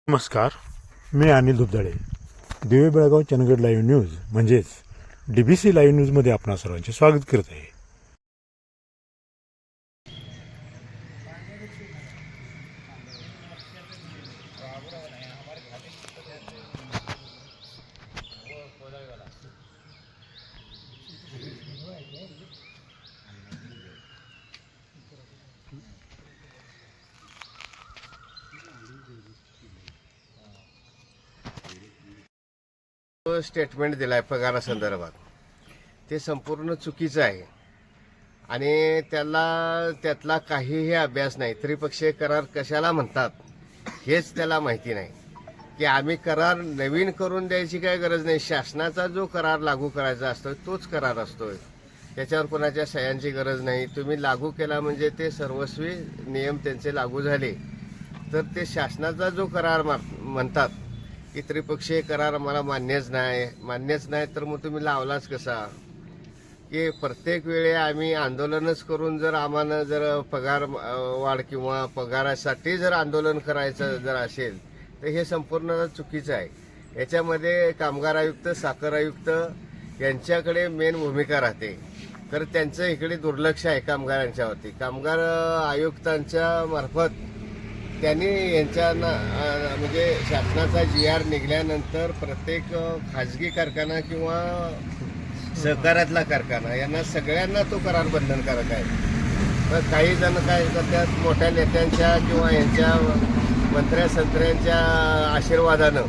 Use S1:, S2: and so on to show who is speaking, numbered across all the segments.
S1: नमस्कार, मी अनिल दुबदाळे. दिवे Belgaum Chandgad live news म्हणजेच DBC लाईव्ह न्यूजमध्ये आपणा सर्वांचे स्वागत करत आहे.
S2: स्टेटमेंट दिलाय पगारासंदर्भात ते संपूर्ण चुकीचं आहे आणि त्यातला काहीही अभ्यास नाही. त्रिपक्षीय करार कशाला म्हणतात हेच त्याला माहिती नाही की आम्ही करार नवीन करून द्यायची काय गरज नाही. शासनाचा जो करार लागू करायचा असतो तोच करार असतोय. त्याच्यावर कोणाच्या सह्यांची गरज नाही. तुम्ही लागू केला म्हणजे ते सर्वस्वी नियम त्यांचे लागू झाले तर ते शासनाचा जो करार म्हणतात की त्रिपक्षीय करार मला मान्यच नाही तर मग तुम्ही लावलाच कसा? की प्रत्येक वेळी आम्ही आंदोलनच करून जर आम्हाला जर पगार वाढ किंवा पगारासाठी जर आंदोलन करायचं जर असेल तर हे संपूर्ण चुकीचं आहे. याच्यामध्ये कामगार आयुक्त, साखर आयुक्त यांच्याकडे मेन भूमिका राहते तर त्यांचं इकडे दुर्लक्ष आहे कामगारांच्यावरती. कामगार आयुक्तांच्या मार्फत त्यांनी यांच्या म्हणजे शासनाचा GR निघाल्यानंतर प्रत्येक खाजगी कारखाना किंवा सहकारातला कारखाना यांना सगळ्यांना तो करार बंधनकारक आहे. तर काही जण काय करतात, मोठ्या नेत्यांच्या किंवा यांच्या मंत्र्या-संत्र्यांच्या आशीर्वादानं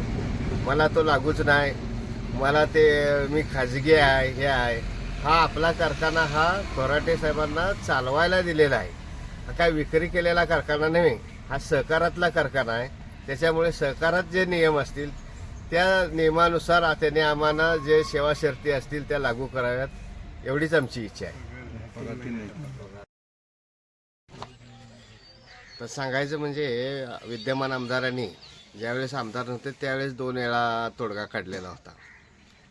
S2: मला तो लागूच नाही, मला ते मी खाजगी आहे, हे आहे. हा आपला कारखाना हा खोराटे साहेबांना चालवायला दिलेला आहे. हा काय विक्री केलेला कारखाना नाही, हा सहकारातला कारखाना आहे. त्याच्यामुळे सहकारात जे नियम असतील त्या नियमानुसार त्याने आम्हाला जे सेवा शर्ती असतील त्या लागू कराव्यात एवढीच आमची इच्छा आहे. तर सांगायचं म्हणजे विद्यमान आमदारांनी ज्यावेळेस आमदार नव्हते त्यावेळेस 2 वेळा तोडगा काढलेला होता.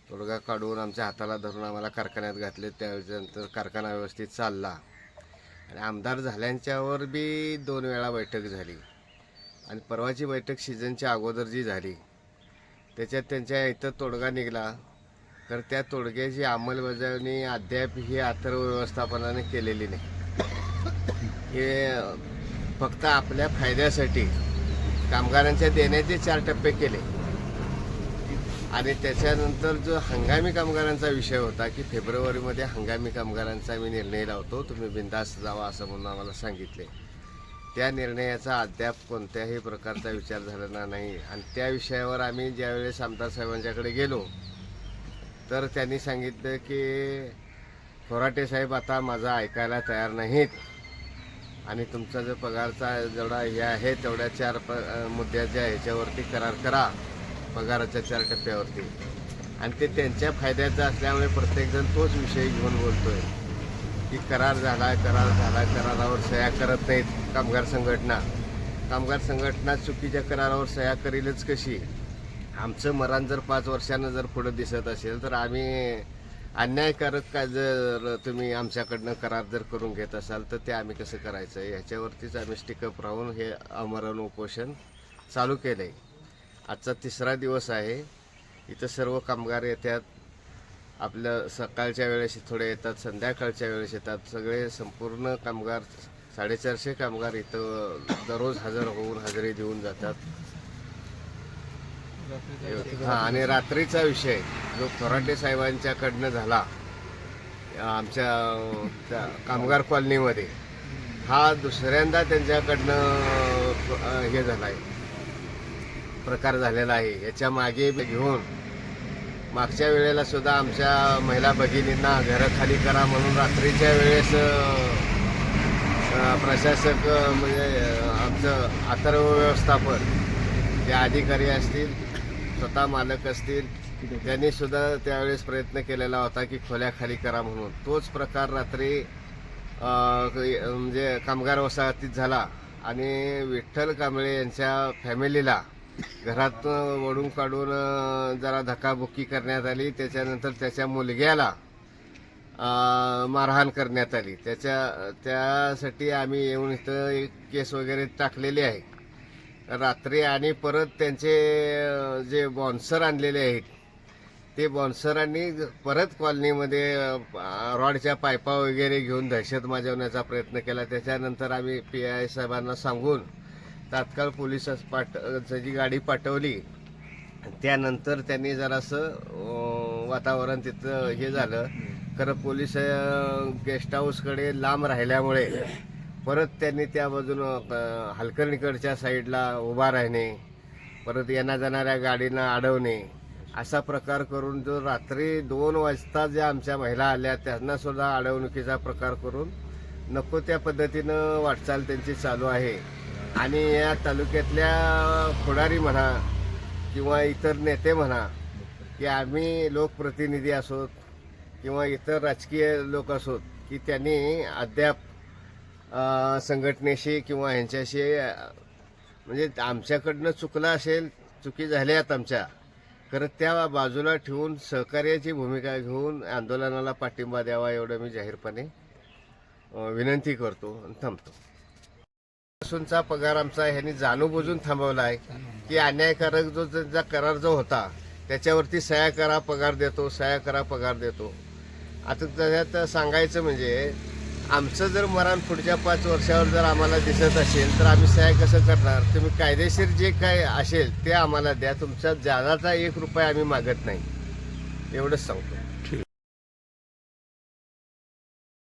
S2: तोडगा काढून आमच्या हाताला धरून आम्हाला कारखान्यात घातले. त्यानंतर कारखाना व्यवस्थित चालला आणि आमदार झाल्यांच्यावर बी 2 वेळा बैठक झाली आणि परवाची बैठक सीझनच्या अगोदर जी झाली त्याच्यात त्यांच्या इथं तोडगा निघाला तर त्या तोडग्याची अंमलबजावणी अद्याप ही अथर्व व्यवस्थापनाने केलेली नाही. हे फक्त आपल्या फायद्यासाठी कामगारांच्या देण्याचे 4 टप्पे केले आणि त्याच्यानंतर जो हंगामी कामगारांचा विषय होता की फेब्रुवारीमध्ये हंगामी कामगारांचा मी निर्णय लावतो, तुम्ही बिनधास्त जावा असं म्हणून आम्हाला सांगितले. त्या निर्णयाचा अद्याप कोणत्याही प्रकारचा विचार झालेला नाही आणि त्या विषयावर आम्ही ज्यावेळेस आमदार साहेबांच्याकडे गेलो तर त्यांनी सांगितलं की खोराटे साहेब आता माझा ऐकायला तयार नाहीत आणि तुमचा जो पगारचा जेवढा हे आहे तेवढ्या 4 मुद्द्याच्या ह्याच्यावरती करार करा, पगाराच्या 4 टप्प्यावरती. आणि ते त्यांच्या फायद्याचं असल्यामुळे प्रत्येकजण तोच विषय घेऊन बोलतोय की करार झाला, करारावर सह्या करत नाहीत कामगार संघटना चुकीच्या करारावर सह्या करीलच कशी? आमचं मरण जर 5 वर्षानं जर पुढं दिसत असेल तर आम्ही अन्यायकारक काय जर तुम्ही आमच्याकडनं करार जर करून घेत असाल तर ते आम्ही कसं करायचं ह्याच्यावरतीच आम्ही स्टिकअप राहून हे आमरण उपोषण चालू केलं आहे. आजचा 3रा दिवस आहे. इथं सर्व कामगार येतात. आपल्या सकाळच्या वेळेस थोडे येतात, संध्याकाळच्या वेळेस येतात. सगळे संपूर्ण कामगार 450 कामगार इथं दररोज हजर होऊन हजेरी देऊन जातात. आणि रात्रीचा विषय जो खोराटे साहेबांच्याकडनं झाला आमच्या कामगार कॉलनीमध्ये, हा दुसऱ्यांदा त्यांच्याकडनं हे झाला आहे, प्रकार झालेला आहे. याच्या मागे घेऊन मागच्या वेळेला सुद्धा आमच्या महिला भगिनींना घरं खाली करा म्हणून रात्रीच्या वेळेस प्रशासक म्हणजे आमचं अथर्व व्यवस्थापन जे अधिकारी असतील, स्वतः मालक असतील, त्यांनी सुद्धा त्यावेळेस प्रयत्न केलेला होता की खोल्या खाली करा म्हणून. तोच प्रकार रात्री म्हणजे कामगार वसाहतीत झाला आणि विठ्ठल कांबळे यांच्या फॅमिलीला घरातून ओढून काढून जरा धक्काबुक्की करण्यात आली. त्याच्यानंतर त्याच्या मुलग्याला मारहाण करण्यात आली. त्यासाठी आम्ही येऊन इथं एक केस वगैरे टाकलेली आहे. रात्री आणि परत त्यांचे जे बॉन्सर आणलेले आहेत ते बॉन्सरांनी परत कॉलनीमध्ये रॉडच्या पायपा वगैरे घेऊन दहशत माजवण्याचा प्रयत्न केला. त्याच्यानंतर आम्ही PI साहेबांना सांगून तात्काळ पोलीस जी गाडी पाठवली. त्यानंतर त्यांनी जरासं वातावरण तिथं हे झालं. खरं पोलीस गेस्ट हाऊसकडे लांब राहिल्यामुळे परत त्यांनी त्या बाजूनं हलकर्णीकडच्या साईडला उभा राहणे, परत येण्या जाणाऱ्या गाडींना अडवणे असा प्रकार करून जो रात्री 2 वाजता ज्या आमच्या महिला आल्या त्यांना सुद्धा अडवणुकीचा प्रकार करून नको त्या पद्धतीनं वाटचाल त्यांची चालू आहे. आणि या तालुक्यातल्या पुढारी म्हणा किंवा इतर नेते म्हणा की आम्ही लोकप्रतिनिधी असोत किंवा इतर राजकीय लोक असोत की त्यांनी अद्याप संघटनेशी किंवा ह्यांच्याशी म्हणजे आमच्याकडनं चुकलं असेल, चुकी झाल्यात आमच्या, खरं त्या बाजूला ठेवून सहकार्याची भूमिका घेऊन आंदोलनाला पाठिंबा द्यावा एवढं मी जाहीरपणे विनंती करतो आणि थांबतो. पासूनचा पगार आमचा ह्यांनी जाणूनबुजून थांबवला आहे की अन्यायकारक जो त्यांचा करार जो होता त्याच्यावरती सह्या करा पगार देतो, सह्या करा पगार देतो. आता त्याच्यात सांगायचं म्हणजे आमचं जर मरण पुढच्या 5 वर्षावर जर आम्हाला दिसत असेल तर आम्ही सह्या कसं करणार? तुम्ही कायदेशीर जे काय असेल ते आम्हाला द्या. तुमचा जादाचा 1 रुपया आम्ही मागत नाही, एवढंच सांगतो.